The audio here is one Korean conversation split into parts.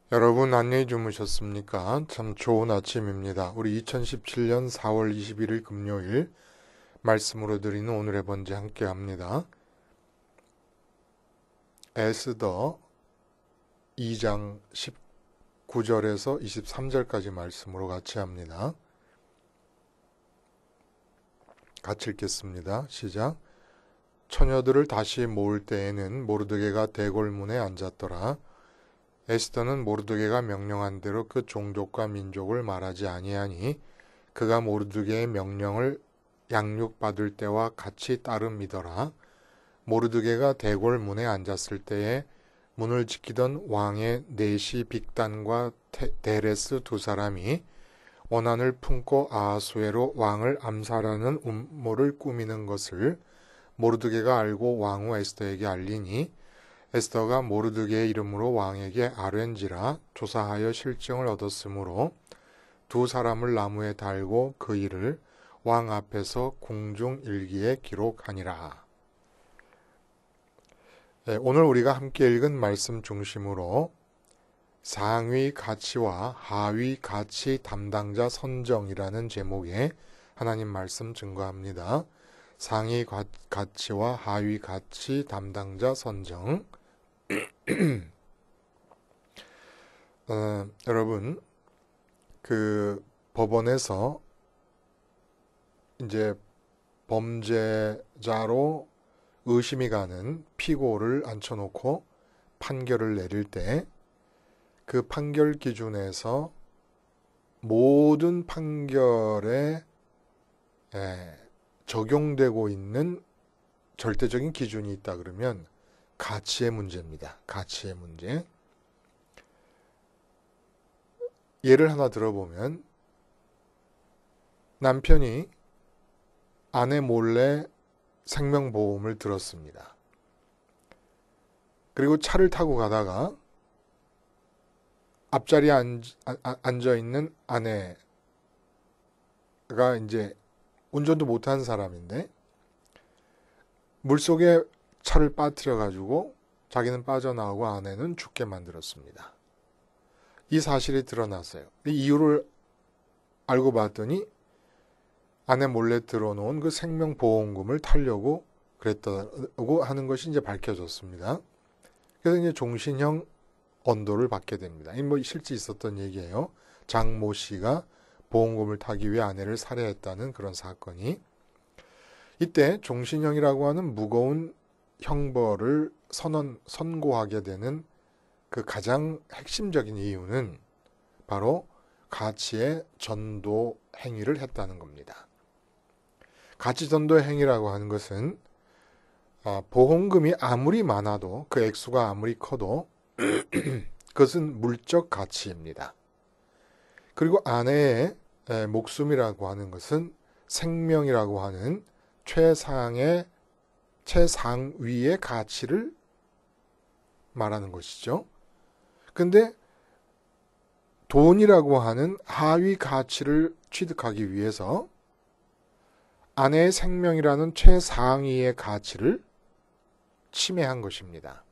여러분 안녕히 주무셨습니까? 참 좋은 아침입니다. 우리 2017년 4월 21일 금요일 말씀으로 드리는 오늘의 번제 함께 합니다. 에스더 2장 19절에서 23절까지 말씀으로 같이 합니다. 같이 읽겠습니다. 시작. 처녀들을 다시 모을 때에는 모르드게가 대궐문에 앉았더라. 에스더는 모르드게가 명령한 대로 그 종족과 민족을 말하지 아니하니 그가 모르드게의 명령을 양육받을 때와 같이 따름이더라. 모르드게가 대궐 문에 앉았을 때에 문을 지키던 왕의 내시 빅단과 데레스 두 사람이 원한을 품고 아하수에로 왕을 암살하는 음모를 꾸미는 것을 모르드게가 알고 왕후 에스더에게 알리니 에스더가 모르드게의 이름으로 왕에게 아뢰는지라 조사하여 실증을 얻었으므로 두 사람을 나무에 달고 그 일을 왕 앞에서 궁중일기에 기록하니라. 오늘 우리가 함께 읽은 말씀 중심으로 상위 가치와 하위 가치 담당자 선정이라는 제목의 하나님 말씀 증거합니다. 상위 가치와 하위 가치 담당자 선정. 여러분, 그 법원에서 이제 범죄자로 의심이 가는 피고를 앉혀놓고 판결을 내릴 때 그 판결 기준에서 모든 판결에 적용되고 있는 절대적인 기준이 있다 그러면 가치의 문제입니다. 가치의 문제. 예를 하나 들어보면 남편이 아내 몰래 생명보험을 들었습니다. 그리고 차를 타고 가다가 앞자리에 앉아있는 아내가 이제 운전도 못한 사람인데 물속에 차를 빠뜨려가지고 자기는 빠져나오고 아내는 죽게 만들었습니다. 이 사실이 드러났어요. 이 이유를 알고 봤더니 아내 몰래 들어놓은 그 생명보험금을 타려고 그랬다고 하는 것이 이제 밝혀졌습니다. 그래서 이제 종신형 언도를 받게 됩니다. 이 뭐 실제 있었던 얘기예요. 장모 씨가 보험금을 타기 위해 아내를 살해했다는 그런 사건이. 이때 종신형이라고 하는 무거운 형벌을 선고하게 되는 그 가장 핵심적인 이유는 바로 가치의 전도 행위를 했다는 겁니다. 가치 전도 행위라고 하는 것은 보험금이 아무리 많아도 그 액수가 아무리 커도 그것은 물적 가치입니다. 그리고 아내의 목숨이라고 하는 것은 생명이라고 하는 최상위의 가치를 말하는 것이죠. 근데 돈이라고 하는 하위 가치를 취득하기 위해서 아내의 생명이라는 최상위의 가치를 침해한 것입니다.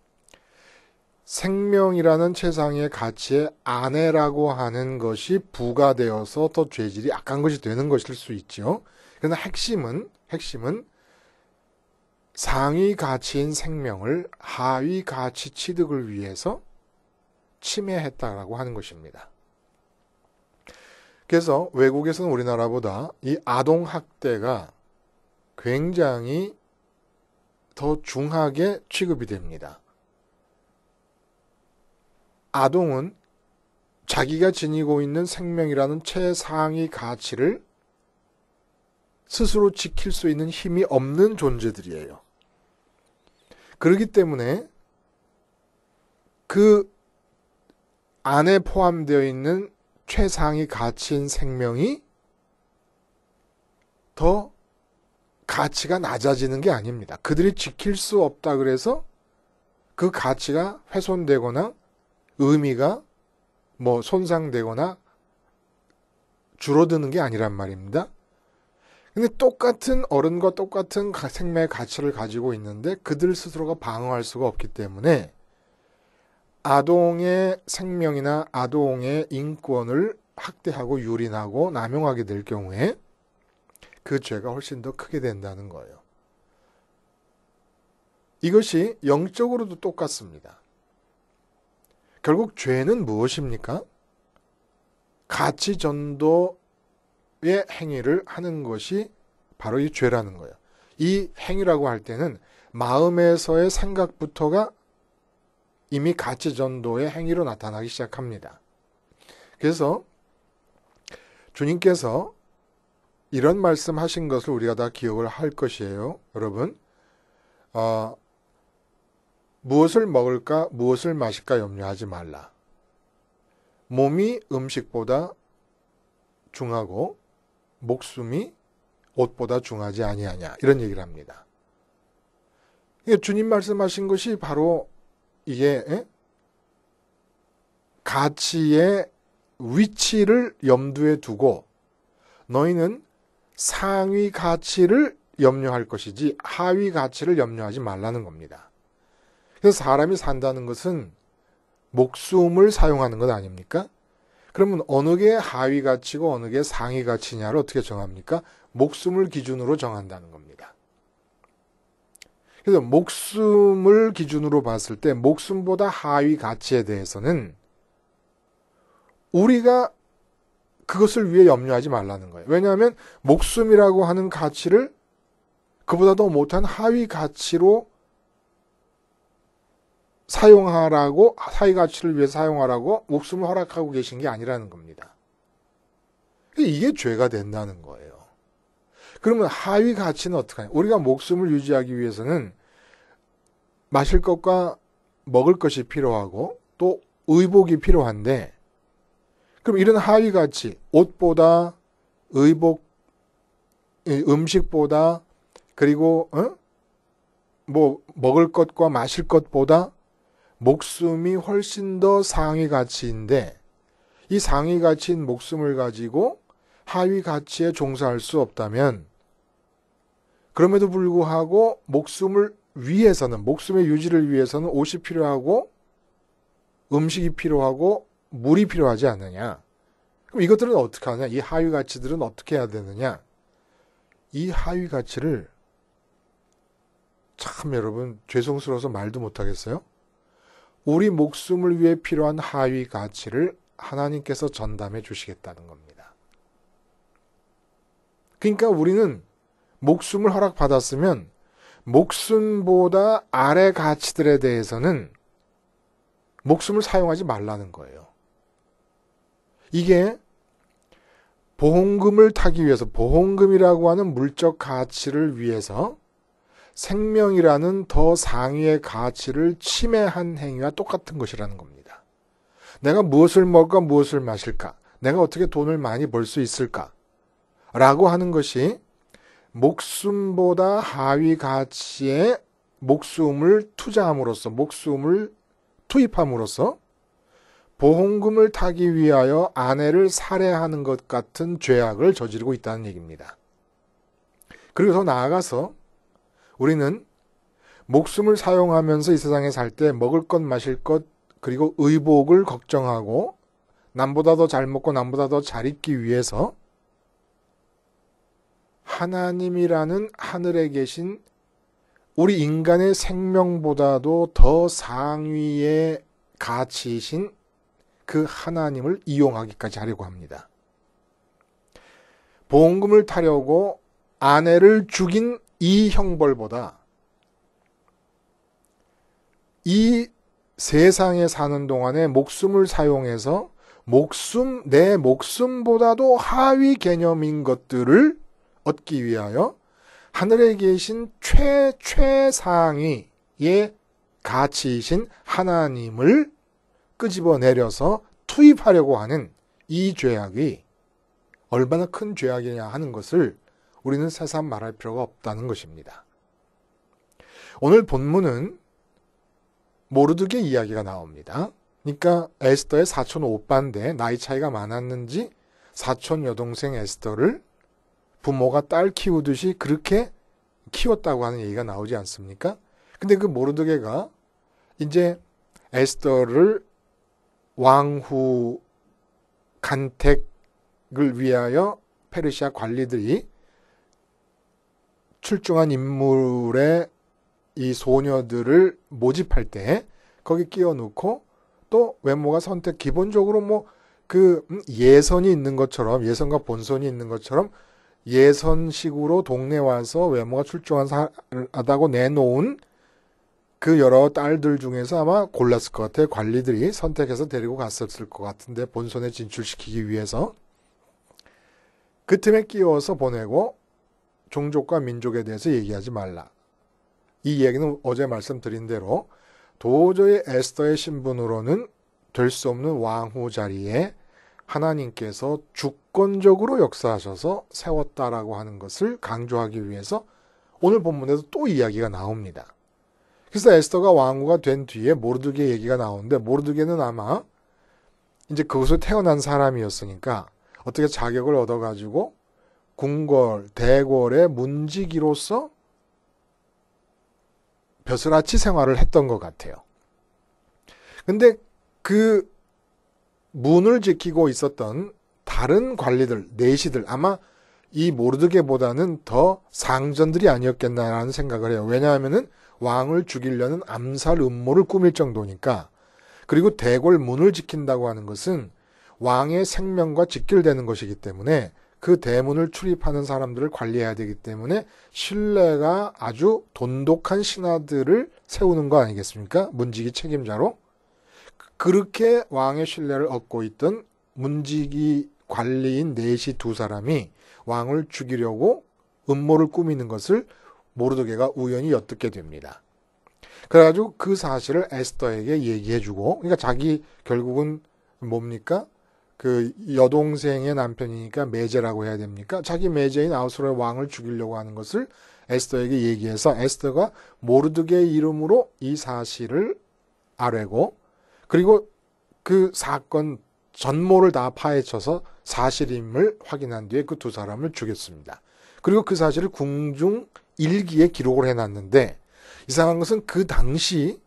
생명이라는 최상위의 가치에 아내라고 하는 것이 부과되어서 더 죄질이 악한 것이 되는 것일 수 있죠. 그러나 핵심은 상위 가치인 생명을 하위 가치 취득을 위해서 침해했다라고 하는 것입니다. 그래서 외국에서는 우리나라보다 이 아동학대가 굉장히 더 중하게 취급이 됩니다. 아동은 자기가 지니고 있는 생명이라는 최상위 가치를 스스로 지킬 수 있는 힘이 없는 존재들이에요. 그렇기 때문에 그 안에 포함되어 있는 최상위 가치인 생명이 더 가치가 낮아지는 게 아닙니다. 그들이 지킬 수 없다 그래서 그 가치가 훼손되거나 의미가 손상되거나 줄어드는 게 아니란 말입니다. 근데 똑같은 어른과 똑같은 생명의 가치를 가지고 있는데 그들 스스로가 방어할 수가 없기 때문에 아동의 생명이나 아동의 인권을 학대하고 유린하고 남용하게 될 경우에 그 죄가 훨씬 더 크게 된다는 거예요. 이것이 영적으로도 똑같습니다. 결국 죄는 무엇입니까? 가치 전도의 행위를 하는 것이 바로 이 죄라는 거예요. 이 행위라고 할 때는 마음에서의 생각부터가 이미 가치 전도의 행위로 나타나기 시작합니다. 그래서 주님께서 이런 말씀하신 것을 우리가 다 기억을 할 것이에요. 여러분, 무엇을 먹을까, 무엇을 마실까 염려하지 말라. 몸이 음식보다 중하고 목숨이 옷보다 중하지 아니하냐, 이런 얘기를 합니다. 주님 말씀하신 것이 바로 이게 가치의 위치를 염두에 두고 너희는 상위 가치를 염려할 것이지 하위 가치를 염려하지 말라는 겁니다. 그래서 사람이 산다는 것은 목숨을 사용하는 것 아닙니까? 그러면 어느 게 하위 가치고 어느 게 상위 가치냐를 어떻게 정합니까? 목숨을 기준으로 정한다는 겁니다. 그래서 목숨을 기준으로 봤을 때 목숨보다 하위 가치에 대해서는 우리가 그것을 위해 염려하지 말라는 거예요. 왜냐하면 목숨이라고 하는 가치를 그보다 더 못한 하위 가치로 사용하라고, 하위 가치를 위해 사용하라고 목숨을 허락하고 계신 게 아니라는 겁니다. 이게 죄가 된다는 거예요. 그러면 하위 가치는 어떻게 하냐? 우리가 목숨을 유지하기 위해서는 마실 것과 먹을 것이 필요하고 또 의복이 필요한데, 그럼 이런 하위 가치, 옷보다 의복, 음식보다 그리고 뭐 먹을 것과 마실 것보다 목숨이 훨씬 더 상위 가치인데 이 상위 가치인 목숨을 가지고 하위 가치에 종사할 수 없다면 그럼에도 불구하고 목숨을 위해서는 목숨의 유지를 위해서는 옷이 필요하고 음식이 필요하고 물이 필요하지 않느냐. 그럼 이것들은 어떻게 하냐? 이 하위 가치들은 어떻게 해야 되느냐? 이 하위 가치를 참 여러분 죄송스러워서 말도 못하겠어요. 우리 목숨을 위해 필요한 하위 가치를 하나님께서 전담해 주시겠다는 겁니다. 그러니까 우리는 목숨을 허락받았으면 목숨보다 아래 가치들에 대해서는 목숨을 사용하지 말라는 거예요. 이게 보험금을 타기 위해서, 보험금이라고 하는 물적 가치를 위해서 생명이라는 더 상위의 가치를 침해한 행위와 똑같은 것이라는 겁니다. 내가 무엇을 먹을까, 무엇을 마실까, 내가 어떻게 돈을 많이 벌 수 있을까 라고 하는 것이 목숨보다 하위 가치에 목숨을 투자함으로써, 목숨을 투입함으로써 보험금을 타기 위하여 아내를 살해하는 것 같은 죄악을 저지르고 있다는 얘기입니다. 그리고 더 나아가서 우리는 목숨을 사용하면서 이 세상에 살 때 먹을 것, 마실 것, 그리고 의복을 걱정하고 남보다 더 잘 먹고 남보다 더 잘 입기 위해서 하나님이라는 하늘에 계신 우리 인간의 생명보다도 더 상위의 가치이신 그 하나님을 이용하기까지 하려고 합니다. 보험금을 타려고 아내를 죽인 이 형벌보다 이 세상에 사는 동안에 목숨을 사용해서 내 목숨보다도 하위 개념인 것들을 얻기 위하여 하늘에 계신 최상위의 가치이신 하나님을 끄집어내려서 투입하려고 하는 이 죄악이 얼마나 큰 죄악이냐 하는 것을 우리는 새삼 말할 필요가 없다는 것입니다. 오늘 본문은 모르드게 이야기가 나옵니다. 그러니까 에스더의 사촌 오빠인데 나이 차이가 많았는지 사촌 여동생 에스더를 부모가 딸 키우듯이 그렇게 키웠다고 하는 얘기가 나오지 않습니까? 근데 그 모르드게가 이제 에스더를 왕후 간택을 위하여 페르시아 관리들이 출중한 인물의 이 소녀들을 모집할 때 거기 끼워 넣고 또 외모가 기본적으로 뭐 그 예선이 있는 것처럼 예선과 본선이 있는 것처럼 예선식으로 동네 와서 외모가 출중하다고 내놓은 그 여러 딸들 중에서 아마 골랐을 것 같아요. 관리들이 선택해서 데리고 갔었을 것 같은데 본선에 진출시키기 위해서 그 틈에 끼워서 보내고 종족과 민족에 대해서 얘기하지 말라. 이 얘기는 어제 말씀드린 대로 도저히 에스더의 신분으로는 될 수 없는 왕후 자리에 하나님께서 주권적으로 역사하셔서 세웠다라고 하는 것을 강조하기 위해서 오늘 본문에도 또 이야기가 나옵니다. 그래서 에스더가 왕후가 된 뒤에 모르드게 얘기가 나오는데 모르드게는 아마 이제 그곳에 태어난 사람이었으니까 어떻게 자격을 얻어가지고 궁궐, 대궐의 문지기로서 벼슬아치 생활을 했던 것 같아요. 근데 그 문을 지키고 있었던 다른 관리들, 내시들 아마 이 모르드게보다는 더 상전들이 아니었겠나라는 생각을 해요. 왜냐하면은 왕을 죽이려는 암살 음모를 꾸밀 정도니까. 그리고 대궐 문을 지킨다고 하는 것은 왕의 생명과 직결되는 것이기 때문에 그 대문을 출입하는 사람들을 관리해야 되기 때문에 신뢰가 아주 돈독한 신하들을 세우는 거 아니겠습니까? 문지기 책임자로. 그렇게 왕의 신뢰를 얻고 있던 문지기 관리인 내시 두 사람이 왕을 죽이려고 음모를 꾸미는 것을 모르드게가 우연히 엿듣게 됩니다. 그래가지고 그 사실을 에스더에게 얘기해주고, 그러니까 자기 결국은 뭡니까? 그 여동생의 남편이니까 매제라고 해야 됩니까? 자기 매제인 아하수에로의 왕을 죽이려고 하는 것을 에스더에게 얘기해서 에스더가 모르드게의 이름으로 이 사실을 아뢰고, 그리고 그 사건 전모를 다 파헤쳐서 사실임을 확인한 뒤에 그 두 사람을 죽였습니다. 그리고 그 사실을 궁중 일기에 기록을 해놨는데 이상한 것은 그 당시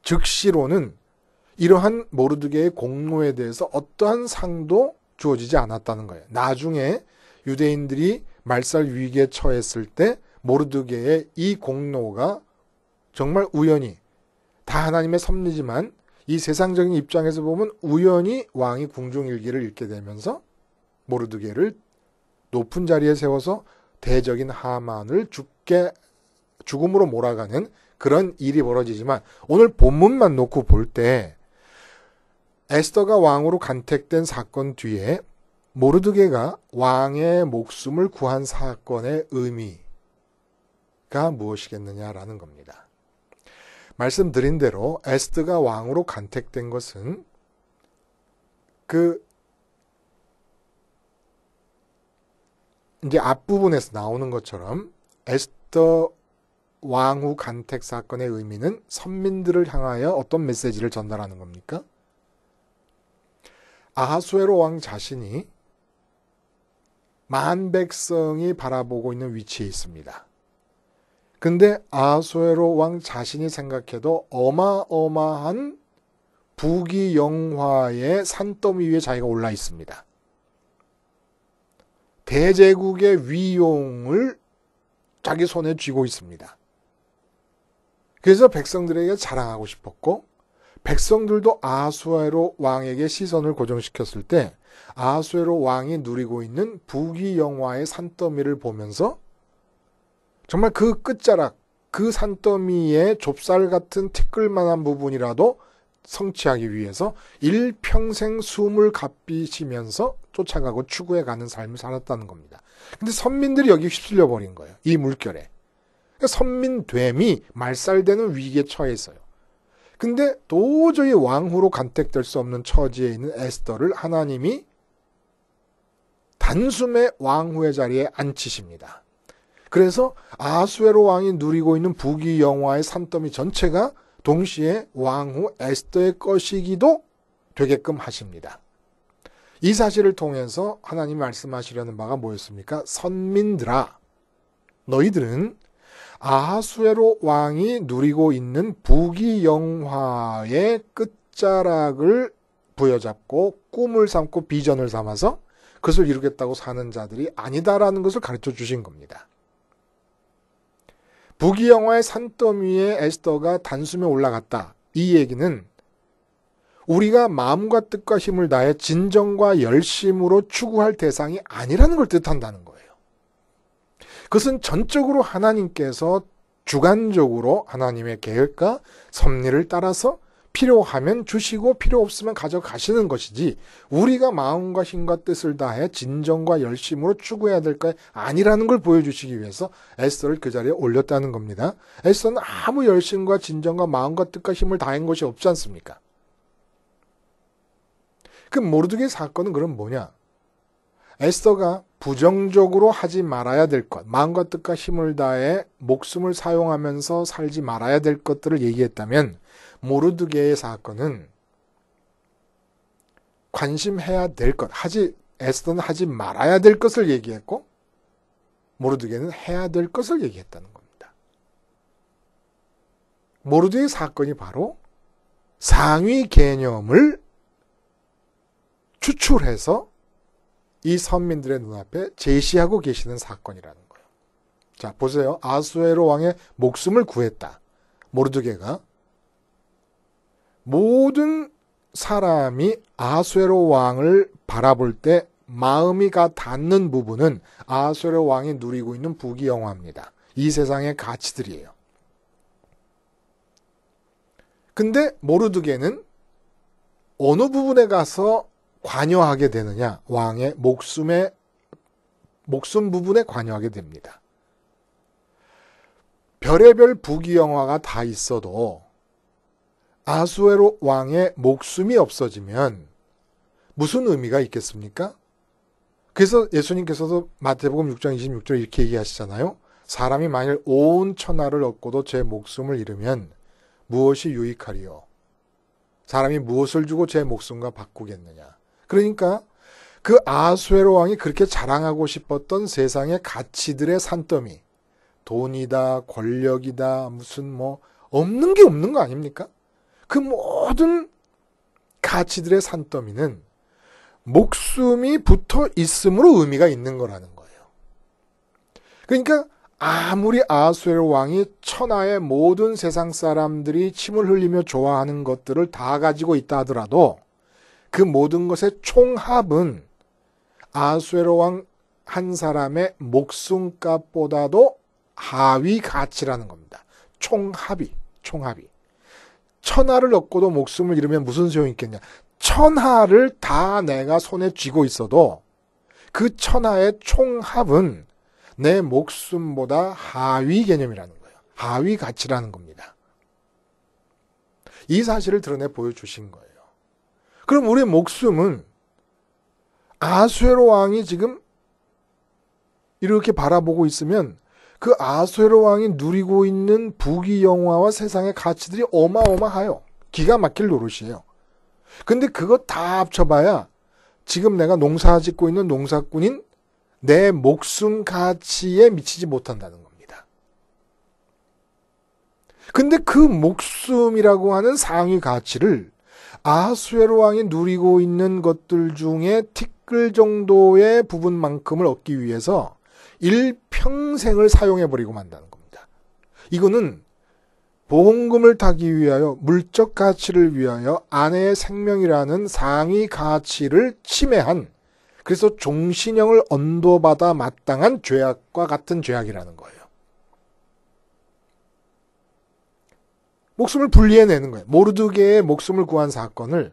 즉시로는 이러한 모르드게의 공로에 대해서 어떠한 상도 주어지지 않았다는 거예요. 나중에 유대인들이 말살 위기에 처했을 때 모르드게의 이 공로가 정말 우연히 다 하나님의 섭리지만 이 세상적인 입장에서 보면 우연히 왕이 궁중일기를 읽게 되면서 모르드게를 높은 자리에 세워서 대적인 하만을 죽음으로 몰아가는 그런 일이 벌어지지만 오늘 본문만 놓고 볼 때 에스더가 왕으로 간택된 사건 뒤에 모르드게가 왕의 목숨을 구한 사건의 의미가 무엇이겠느냐라는 겁니다. 말씀드린 대로 에스더가 왕으로 간택된 것은 이제 앞부분에서 나오는 것처럼 에스더 왕후 간택 사건의 의미는 선민들을 향하여 어떤 메시지를 전달하는 겁니까? 아하수에로 왕 자신이 만 백성이 바라보고 있는 위치에 있습니다. 근데 아하수에로 왕 자신이 생각해도 어마어마한 부귀영화의 산더미 위에 자기가 올라 있습니다. 대제국의 위용을 자기 손에 쥐고 있습니다. 그래서 백성들에게 자랑하고 싶었고 백성들도 아하수에로 왕에게 시선을 고정시켰을 때 아하수에로 왕이 누리고 있는 부귀영화의 산더미를 보면서 정말 그 끝자락, 그 산더미의 좁쌀 같은 티끌만한 부분이라도 성취하기 위해서 일평생 숨을 값비시면서 쫓아가고 추구해가는 삶을 살았다는 겁니다. 근데 선민들이 여기 휩쓸려 버린 거예요. 이 물결에. 선민됨이 말살되는 위기에 처해 있어요. 근데 도저히 왕후로 간택될 수 없는 처지에 있는 에스더를 하나님이 단숨에 왕후의 자리에 앉히십니다. 그래서 아하수에로 왕이 누리고 있는 부귀영화의 산더미 전체가 동시에 왕후 에스더의 것이기도 되게끔 하십니다. 이 사실을 통해서 하나님이 말씀하시려는 바가 뭐였습니까? 선민들아, 너희들은 아하수에로 왕이 누리고 있는 부귀영화의 끝자락을 부여잡고 꿈을 삼고 비전을 삼아서 그것을 이루겠다고 사는 자들이 아니다라는 것을 가르쳐 주신 겁니다. 부귀영화의 산더미에 에스더가 단숨에 올라갔다. 이 얘기는 우리가 마음과 뜻과 힘을 다해 진정과 열심으로 추구할 대상이 아니라는 걸 뜻한다는 거예요. 그것은 전적으로 하나님께서 주관적으로 하나님의 계획과 섭리를 따라서 필요하면 주시고 필요 없으면 가져가시는 것이지 우리가 마음과 힘과 뜻을 다해 진정과 열심으로 추구해야 될 것 아니라는 걸 보여주시기 위해서 에스더를 그 자리에 올렸다는 겁니다. 에스더는 아무 열심과 진정과 마음과 뜻과 힘을 다한 것이 없지 않습니까? 그 모르드게의 사건은 그럼 뭐냐? 에스더가 부정적으로 하지 말아야 될 것, 마음과 뜻과 힘을 다해 목숨을 사용하면서 살지 말아야 될 것들을 얘기했다면 모르드게의 사건은 관심해야 될 것, 에스더는 하지 말아야 될 것을 얘기했고 모르드게는 해야 될 것을 얘기했다는 겁니다. 모르드게의 사건이 바로 상위 개념을 추출해서 이 선민들의 눈앞에 제시하고 계시는 사건이라는 거예요. 자, 보세요. 아하수에로 왕의 목숨을 구했다. 모르드게가. 모든 사람이 아하수에로 왕을 바라볼 때 마음이 가 닿는 부분은 아하수에로 왕이 누리고 있는 부귀영화입니다. 이 세상의 가치들이에요. 근데 모르드게는 어느 부분에 가서 관여하게 되느냐? 왕의 목숨 부분에 관여하게 됩니다. 별의별 부귀영화가 다 있어도 아하수에로 왕의 목숨이 없어지면 무슨 의미가 있겠습니까? 그래서 예수님께서도 마태복음 6장 26절 이렇게 얘기하시잖아요. 사람이 만일 온 천하를 얻고도 제 목숨을 잃으면 무엇이 유익하리요? 사람이 무엇을 주고 제 목숨과 바꾸겠느냐? 그러니까 그 아하수에로 왕이 그렇게 자랑하고 싶었던 세상의 가치들의 산더미, 돈이다, 권력이다, 무슨 없는 게 없는 거 아닙니까? 그 모든 가치들의 산더미는 목숨이 붙어 있음으로 의미가 있는 거라는 거예요. 그러니까 아무리 아하수에로 왕이 천하의 모든 세상 사람들이 침을 흘리며 좋아하는 것들을 다 가지고 있다 하더라도 그 모든 것의 총합은 아하수에로 왕 한 사람의 목숨값보다도 하위 가치라는 겁니다. 총합이. 천하를 얻고도 목숨을 잃으면 무슨 소용이 있겠냐. 천하를 다 내가 손에 쥐고 있어도 그 천하의 총합은 내 목숨보다 하위 개념이라는 거예요. 하위 가치라는 겁니다. 이 사실을 드러내 보여주신 거예요. 그럼 우리의 목숨은 아하수에로 왕이 지금 이렇게 바라보고 있으면 그 아하수에로 왕이 누리고 있는 부귀영화와 세상의 가치들이 어마어마해요. 기가 막힐 노릇이에요. 근데 그거 다 합쳐봐야 지금 내가 농사 짓고 있는 농사꾼인 내 목숨 가치에 미치지 못한다는 겁니다. 근데 그 목숨이라고 하는 상위 가치를 아하수에로 왕이 누리고 있는 것들 중에 티끌 정도의 부분만큼을 얻기 위해서 일평생을 사용해버리고 만다는 겁니다. 이거는 보험금을 타기 위하여 물적 가치를 위하여 아내의 생명이라는 상위 가치를 침해한 그래서 종신형을 언도받아 마땅한 죄악과 같은 죄악이라는 거예요. 목숨을 분리해내는 거예요. 모르드게의 목숨을 구한 사건을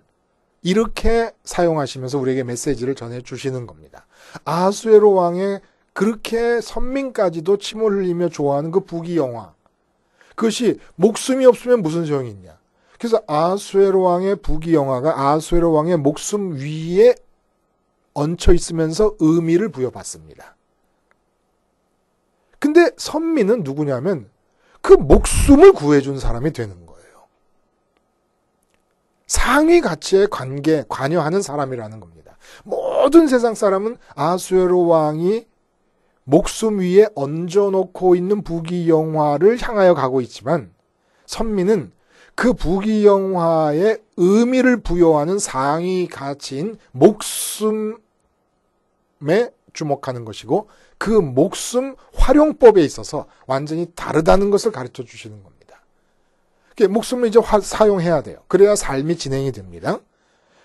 이렇게 사용하시면서 우리에게 메시지를 전해주시는 겁니다. 아하수에로 왕의 그렇게 선민까지도 침을 흘리며 좋아하는 그 부귀영화. 그것이 목숨이 없으면 무슨 소용이 있냐. 그래서 아하수에로 왕의 부귀영화가 아하수에로 왕의 목숨 위에 얹혀 있으면서 의미를 부여받습니다. 근데 선민은 누구냐면 그 목숨을 구해준 사람이 되는 거예요. 상위 가치에 관여하는 사람이라는 겁니다. 모든 세상 사람은 아하수에로 왕이 목숨 위에 얹어놓고 있는 부귀영화를 향하여 가고 있지만 선민은 그 부귀영화에 의미를 부여하는 상위 가치인 목숨에 주목하는 것이고 그 목숨 활용법에 있어서 완전히 다르다는 것을 가르쳐 주시는 겁니다. 목숨을 이제 사용해야 돼요. 그래야 삶이 진행이 됩니다.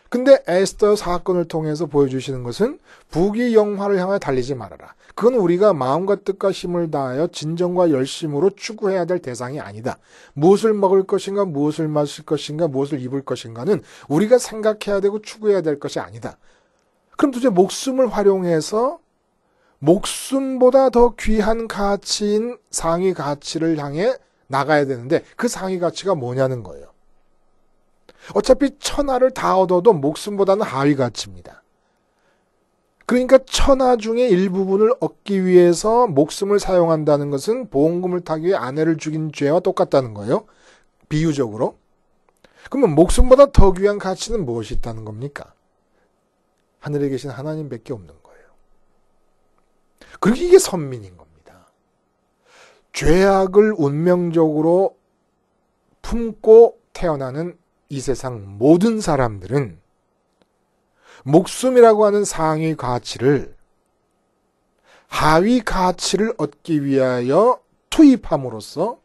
근데 에스더 사건을 통해서 보여주시는 것은 부귀영화를 향해 달리지 말아라. 그건 우리가 마음과 뜻과 힘을 다하여 진정과 열심으로 추구해야 될 대상이 아니다. 무엇을 먹을 것인가, 무엇을 마실 것인가, 무엇을 입을 것인가는 우리가 생각해야 되고 추구해야 될 것이 아니다. 그럼 도대체 목숨을 활용해서 목숨보다 더 귀한 가치인 상위 가치를 향해 나가야 되는데 그 상위 가치가 뭐냐는 거예요. 어차피 천하를 다 얻어도 목숨보다는 하위 가치입니다. 그러니까 천하 중에 일부분을 얻기 위해서 목숨을 사용한다는 것은 보험금을 타기 위해 아내를 죽인 죄와 똑같다는 거예요. 비유적으로. 그러면 목숨보다 더 귀한 가치는 무엇이 있다는 겁니까? 하늘에 계신 하나님밖에 없는 거예요. 그리고 이게 선민인 겁니다. 죄악을 운명적으로 품고 태어나는 이 세상 모든 사람들은 목숨이라고 하는 상위 가치를 하위 가치를 얻기 위하여 투입함으로써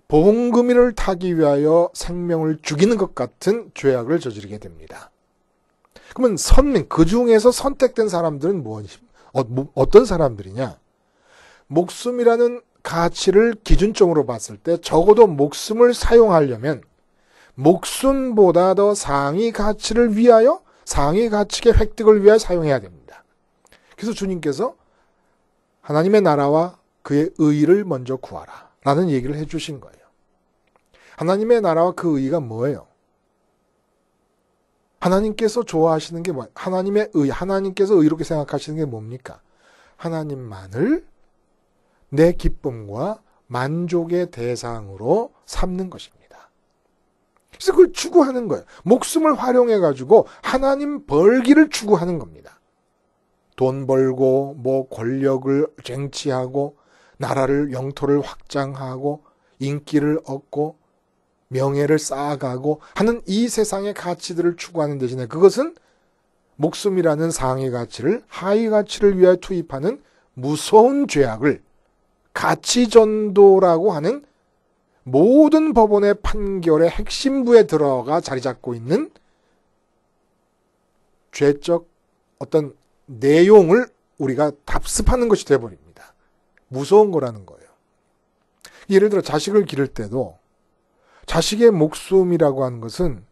보험금을 타기 위하여 생명을 죽이는 것 같은 죄악을 저지르게 됩니다. 그러면 선민, 그 중에서 선택된 사람들은 어떤 사람들이냐? 목숨이라는 가치를 기준점으로 봤을 때 적어도 목숨을 사용하려면 목숨보다 더 상위 가치를 위하여 상위 가치의 획득을 위하여 사용해야 됩니다. 그래서 주님께서 하나님의 나라와 그의 의를 먼저 구하라 라는 얘기를 해주신 거예요. 하나님의 나라와 그 의가 뭐예요? 하나님께서 좋아하시는 게 뭐예요? 하나님의 의, 하나님께서 의롭게 생각하시는 게 뭡니까? 하나님만을 내 기쁨과 만족의 대상으로 삼는 것입니다. 그래서 그걸 추구하는 거예요. 목숨을 활용해가지고 하나님 벌기를 추구하는 겁니다. 돈 벌고, 권력을 쟁취하고, 나라를, 영토를 확장하고, 인기를 얻고, 명예를 쌓아가고 하는 이 세상의 가치들을 추구하는 대신에 그것은 목숨이라는 상위 가치를 하위 가치를 위하여 투입하는 무서운 죄악을 가치전도라고 하는 모든 법원의 판결의 핵심부에 들어가 자리 잡고 있는 죄적 어떤 내용을 우리가 답습하는 것이 되어버립니다. 무서운 거라는 거예요. 예를 들어 자식을 기를 때도 자식의 목숨이라고 하는 것은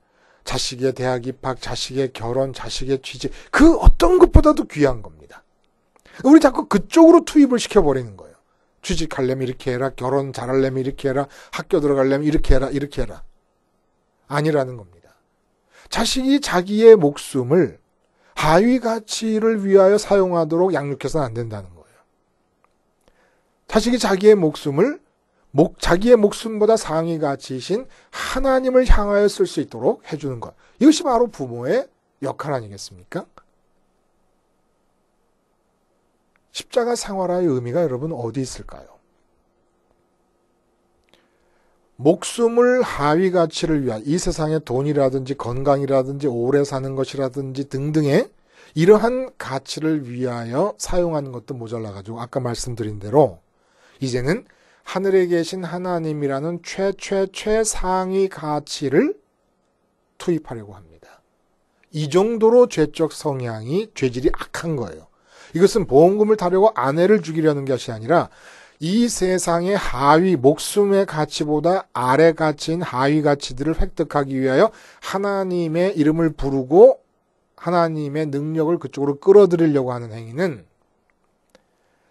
자식의 대학 입학, 자식의 결혼, 자식의 취직 그 어떤 것보다도 귀한 겁니다. 우리 자꾸 그쪽으로 투입을 시켜버리는 거예요. 취직하려면 이렇게 해라, 결혼 잘하려면 이렇게 해라, 학교 들어가려면 이렇게 해라, 이렇게 해라. 아니라는 겁니다. 자식이 자기의 목숨을 하위 가치를 위하여 사용하도록 양육해서는 안 된다는 거예요. 자식이 자기의 목숨을 자기의 목숨보다 상위 가치이신 하나님을 향하여 쓸 수 있도록 해주는 것. 이것이 바로 부모의 역할 아니겠습니까? 십자가 생활화의 의미가 여러분 어디 있을까요? 목숨을 하위 가치를 위한 이 세상의 돈이라든지 건강이라든지 오래 사는 것이라든지 등등의 이러한 가치를 위하여 사용하는 것도 모자라가지고 아까 말씀드린 대로 이제는 하늘에 계신 하나님이라는 최상위 가치를 투입하려고 합니다. 이 정도로 죄적 성향이 죄질이 악한 거예요. 이것은 보험금을 타려고 아내를 죽이려는 것이 아니라 이 세상의 하위 목숨의 가치보다 아래 가치인 하위 가치들을 획득하기 위하여 하나님의 이름을 부르고 하나님의 능력을 그쪽으로 끌어들이려고 하는 행위는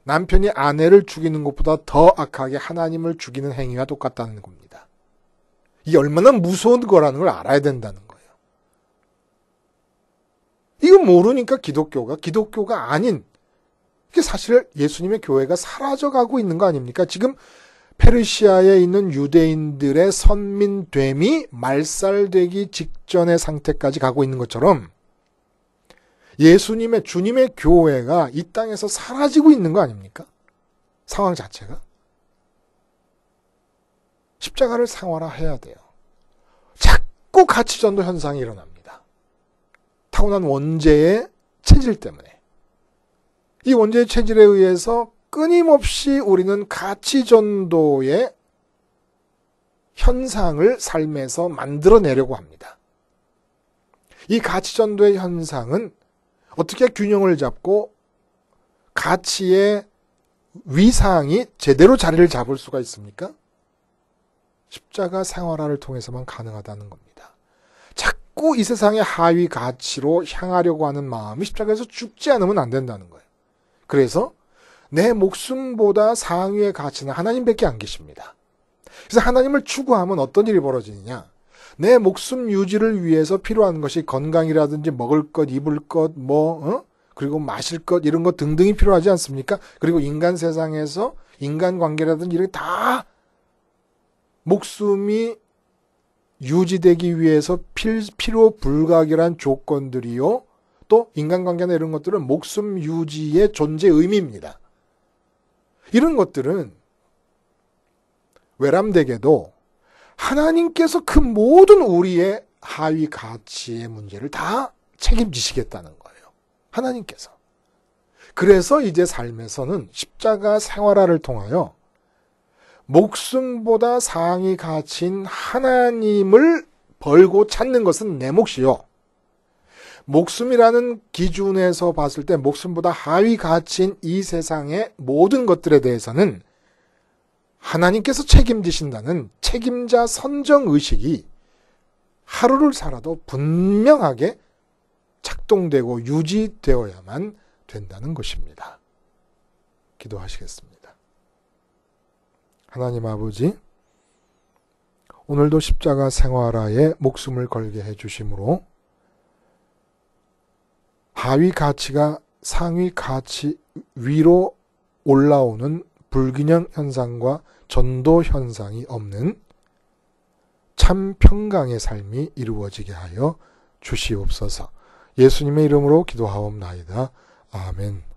남편이 아내를 죽이는 것보다 더 악하게 하나님을 죽이는 행위와 똑같다는 겁니다. 이게 얼마나 무서운 거라는 걸 알아야 된다는 거예요. 이거 모르니까 기독교가 아닌 이게 사실 예수님의 교회가 사라져가고 있는 거 아닙니까? 지금 페르시아에 있는 유대인들의 선민됨이 말살되기 직전의 상태까지 가고 있는 것처럼 예수님의, 주님의 교회가 이 땅에서 사라지고 있는 거 아닙니까? 상황 자체가. 십자가를 상활화해야 돼요. 자꾸 가치전도 현상이 일어납니다. 타고난 원죄의 체질 때문에. 이 원죄의 체질에 의해서 끊임없이 우리는 가치전도의 현상을 삶에서 만들어내려고 합니다. 이 가치전도의 현상은 어떻게 균형을 잡고 가치의 위상이 제대로 자리를 잡을 수가 있습니까? 십자가 생활화를 통해서만 가능하다는 겁니다. 자꾸 이 세상의 하위 가치로 향하려고 하는 마음이 십자가에서 죽지 않으면 안 된다는 거예요. 그래서 내 목숨보다 상위의 가치는 하나님밖에 안 계십니다. 그래서 하나님을 추구하면 어떤 일이 벌어지느냐? 내 목숨 유지를 위해서 필요한 것이 건강이라든지 먹을 것, 입을 것, 그리고 마실 것, 이런 것 등등이 필요하지 않습니까? 그리고 인간 세상에서 인간관계라든지 이런 게 다 목숨이 유지되기 위해서 필요 불가결한 조건들이요. 또 인간관계나 이런 것들은 목숨 유지의 존재 의미입니다. 이런 것들은 외람되게도 하나님께서 그 모든 우리의 하위 가치의 문제를 다 책임지시겠다는 거예요. 하나님께서. 그래서 이제 삶에서는 십자가 생활화를 통하여 목숨보다 상위 가치인 하나님을 벌고 찾는 것은 내 몫이요. 목숨이라는 기준에서 봤을 때 목숨보다 하위 가치인 이 세상의 모든 것들에 대해서는 하나님께서 책임지신다는 책임자 선정의식이 하루를 살아도 분명하게 작동되고 유지되어야만 된다는 것입니다. 기도하시겠습니다. 하나님 아버지, 오늘도 십자가 생활화에 목숨을 걸게 해주심으로 하위 가치가 상위 가치 위로 올라오는 불균형 현상과 전도 현상이 없는 참 평강의 삶이 이루어지게 하여 주시옵소서. 예수님의 이름으로 기도하옵나이다. 아멘.